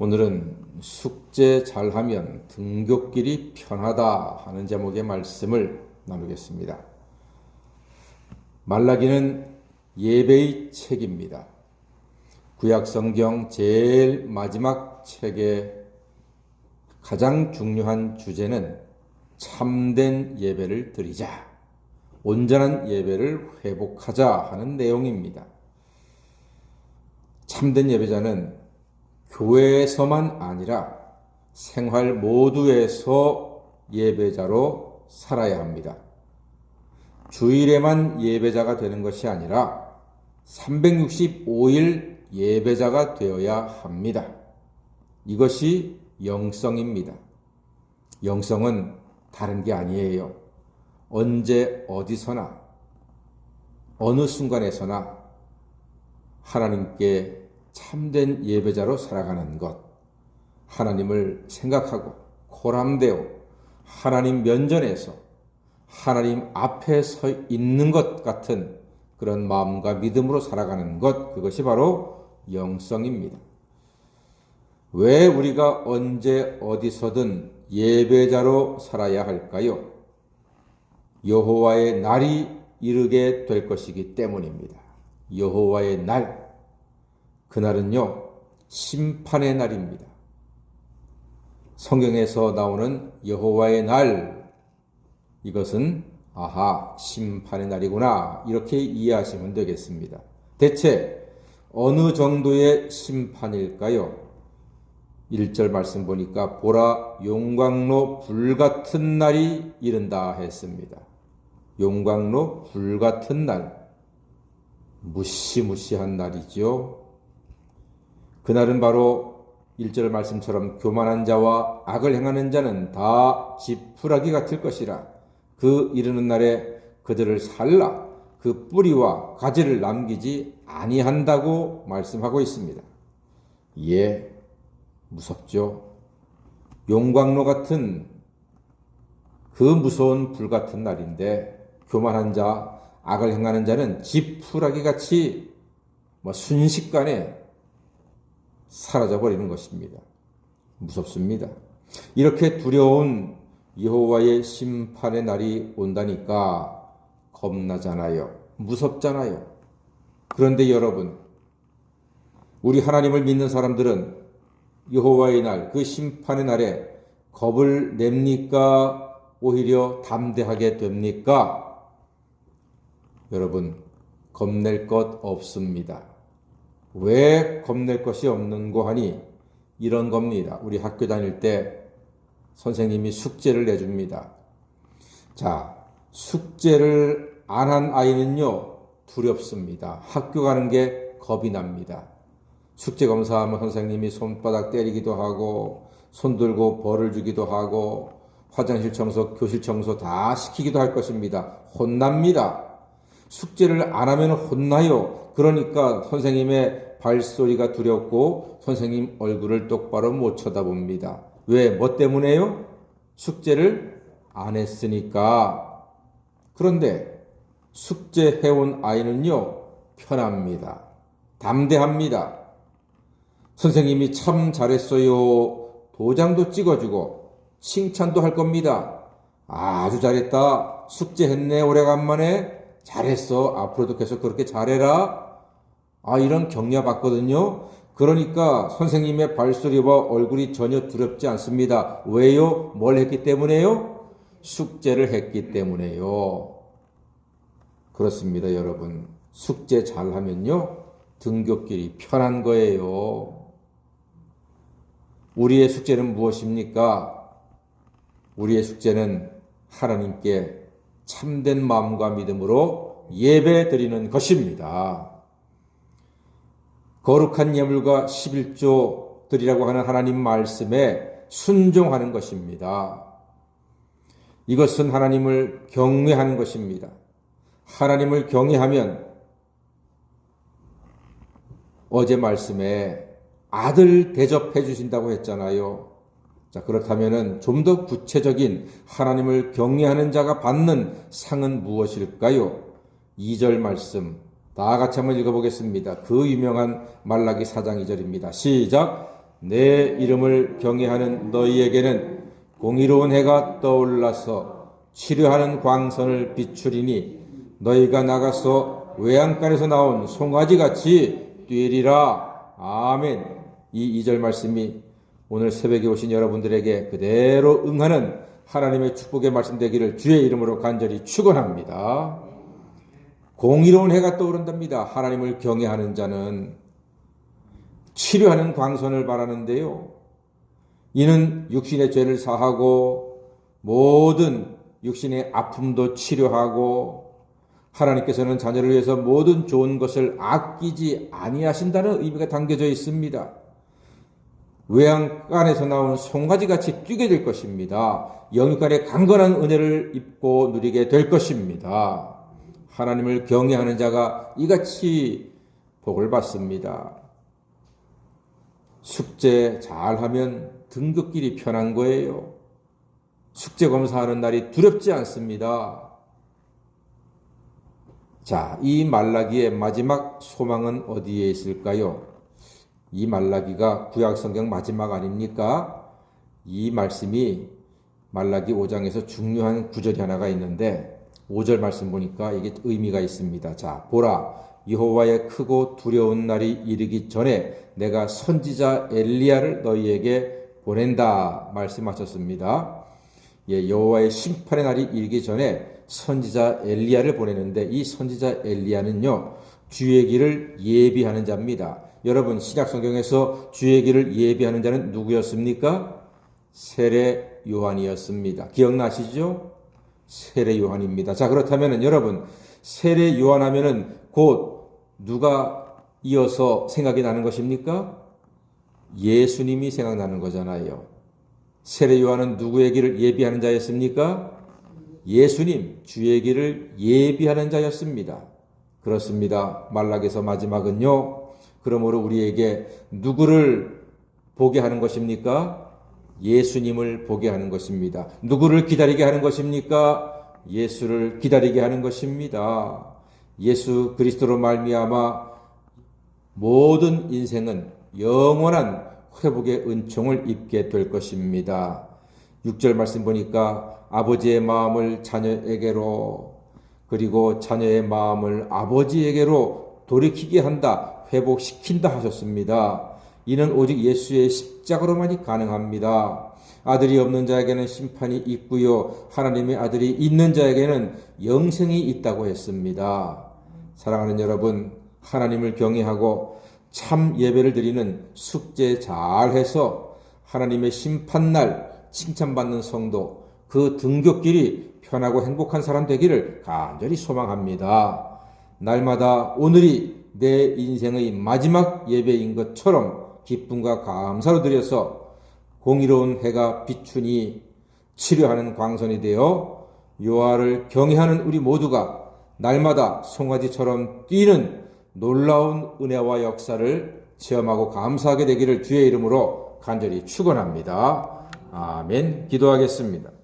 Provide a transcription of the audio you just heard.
오늘은 숙제 잘하면 등굣길이 편하다 하는 제목의 말씀을 나누겠습니다. 말라기는 예배의 책입니다. 구약성경 제일 마지막 책의 가장 중요한 주제는 참된 예배를 드리자, 온전한 예배를 회복하자 하는 내용입니다. 참된 예배자는 교회에서만 아니라 생활 모두에서 예배자로 살아야 합니다. 주일에만 예배자가 되는 것이 아니라 365일 예배자가 되어야 합니다. 이것이 영성입니다. 영성은 다른 게 아니에요. 언제 어디서나 어느 순간에서나 하나님께 참된 예배자로 살아가는 것, 하나님을 생각하고 코람되어 하나님 면전에서 하나님 앞에 서 있는 것 같은 그런 마음과 믿음으로 살아가는 것, 그것이 바로 영성입니다. 왜 우리가 언제 어디서든 예배자로 살아야 할까요? 여호와의 날이 이르게 될 것이기 때문입니다. 여호와의 날, 그날은요, 심판의 날입니다. 성경에서 나오는 여호와의 날, 이것은 심판의 날이구나, 이렇게 이해하시면 되겠습니다. 대체 어느 정도의 심판일까요? 1절 말씀 보니까 보라 용광로 불같은 날이 이른다 했습니다. 용광로 불같은 날, 무시무시한 날이죠. 그날은 바로 1절 말씀처럼 교만한 자와 악을 행하는 자는 다 지푸라기 같을 것이라. 그 이르는 날에 그들을 살라 그 뿌리와 가지를 남기지 아니한다고 말씀하고 있습니다. 예, 무섭죠. 용광로 같은 그 무서운 불 같은 날인데 교만한 자, 악을 행하는 자는 지푸라기 같이 순식간에 사라져버리는 것입니다. 무섭습니다. 이렇게 두려운 여호와의 심판의 날이 온다니까 겁나잖아요. 무섭잖아요. 그런데 여러분, 우리 하나님을 믿는 사람들은 여호와의 날, 그 심판의 날에 겁을 냅니까? 오히려 담대하게 됩니까? 여러분, 겁낼 것 없습니다. 왜 겁낼 것이 없는고 하니 이런 겁니다. 우리 학교 다닐 때 선생님이 숙제를 내줍니다. 자, 숙제를 안 한 아이는요, 두렵습니다. 학교 가는 게 겁이 납니다. 숙제 검사하면 선생님이 손바닥 때리기도 하고 손 들고 벌을 주기도 하고 화장실 청소, 교실 청소 다 시키기도 할 것입니다. 혼납니다. 숙제를 안 하면 혼나요. 그러니까 선생님의 발소리가 두렵고 선생님 얼굴을 똑바로 못 쳐다봅니다. 왜? 뭐 때문에요? 숙제를 안 했으니까. 그런데 숙제해온 아이는요, 편합니다. 담대합니다. 선생님이 참 잘했어요. 도장도 찍어주고 칭찬도 할 겁니다. 아주 잘했다. 숙제했네. 오래간만에. 잘했어. 앞으로도 계속 그렇게 잘해라. 이런 격려 받거든요. 그러니까 선생님의 발소리와 얼굴이 전혀 두렵지 않습니다. 왜요? 뭘 했기 때문에요? 숙제를 했기 때문에요. 그렇습니다, 여러분. 숙제 잘하면요, 등굣길이 편한 거예요. 우리의 숙제는 무엇입니까? 우리의 숙제는 하나님께 참된 마음과 믿음으로 예배 드리는 것입니다. 거룩한 예물과 11조 드리라고 하는 하나님 말씀에 순종하는 것입니다. 이것은 하나님을 경외하는 것입니다. 하나님을 경외하면 어제 말씀에 아들 대접해 주신다고 했잖아요. 자, 그렇다면 좀 더 구체적인 하나님을 경외하는 자가 받는 상은 무엇일까요? 2절 말씀 다 같이 한번 읽어보겠습니다. 그 유명한 말라기 4장 2절입니다. 시작! 내 이름을 경외하는 너희에게는 공의로운 해가 떠올라서 치료하는 광선을 비추리니 너희가 나가서 외양간에서 나온 송아지같이 뛰리라. 아멘. 이 2절 말씀이 오늘 새벽에 오신 여러분들에게 그대로 응하는 하나님의 축복의 말씀 되기를 주의 이름으로 간절히 축원합니다. 공의로운 해가 떠오른답니다. 하나님을 경외하는 자는 치료하는 광선을 바라는데요. 이는 육신의 죄를 사하고 모든 육신의 아픔도 치료하고 하나님께서는 자녀를 위해서 모든 좋은 것을 아끼지 아니하신다는 의미가 담겨져 있습니다. 외양간에서 나온 송아지같이 뛰게 될 것입니다. 영육간의 강건한 은혜를 입고 누리게 될 것입니다. 하나님을 경외하는 자가 이같이 복을 받습니다. 숙제 잘하면 등급길이 편한 거예요. 숙제 검사하는 날이 두렵지 않습니다. 자, 이 말라기의 마지막 소망은 어디에 있을까요? 이 말라기가 구약성경 마지막 아닙니까? 이 말씀이 말라기 5장에서 중요한 구절이 하나가 있는데 5절 말씀 보니까 이게 의미가 있습니다. 자, 보라, 여호와의 크고 두려운 날이 이르기 전에 내가 선지자 엘리야를 너희에게 보낸다 말씀하셨습니다. 예, 여호와의 심판의 날이 이르기 전에 선지자 엘리야를 보내는데 이 선지자 엘리야는요, 주의 길을 예비하는 자입니다. 여러분, 신약 성경에서 주의 길을 예비하는 자는 누구였습니까? 세례 요한이었습니다. 기억나시죠? 세례 요한입니다. 자, 그렇다면 여러분, 세례 요한 하면은 곧 누가 이어서 생각이 나는 것입니까? 예수님이 생각나는 거잖아요. 세례 요한은 누구의 길을 예비하는 자였습니까? 예수님, 주의 길을 예비하는 자였습니다. 그렇습니다. 말라기서 마지막은요, 그러므로 우리에게 누구를 보게 하는 것입니까? 예수님을 보게 하는 것입니다. 누구를 기다리게 하는 것입니까? 예수를 기다리게 하는 것입니다. 예수 그리스도로 말미암아 모든 인생은 영원한 회복의 은총을 입게 될 것입니다. 6절 말씀 보니까 아버지의 마음을 자녀에게로 그리고 자녀의 마음을 아버지에게로 돌이키게 한다. 회복시킨다 하셨습니다. 이는 오직 예수의 십자가로만이 가능합니다. 아들이 없는 자에게는 심판이 있고요. 하나님의 아들이 있는 자에게는 영생이 있다고 했습니다. 사랑하는 여러분, 하나님을 경외하고 참 예배를 드리는 숙제 잘해서 하나님의 심판날 칭찬받는 성도, 그 등굣길이 편하고 행복한 사람 되기를 간절히 소망합니다. 날마다 오늘이 내 인생의 마지막 예배인 것처럼 기쁨과 감사로 드려서 공의로운 해가 비추니 치료하는 광선이 되어 여호와를 경외하는 우리 모두가 날마다 송아지처럼 뛰는 놀라운 은혜와 역사를 체험하고 감사하게 되기를 주의 이름으로 간절히 축원합니다. 아멘. 기도하겠습니다.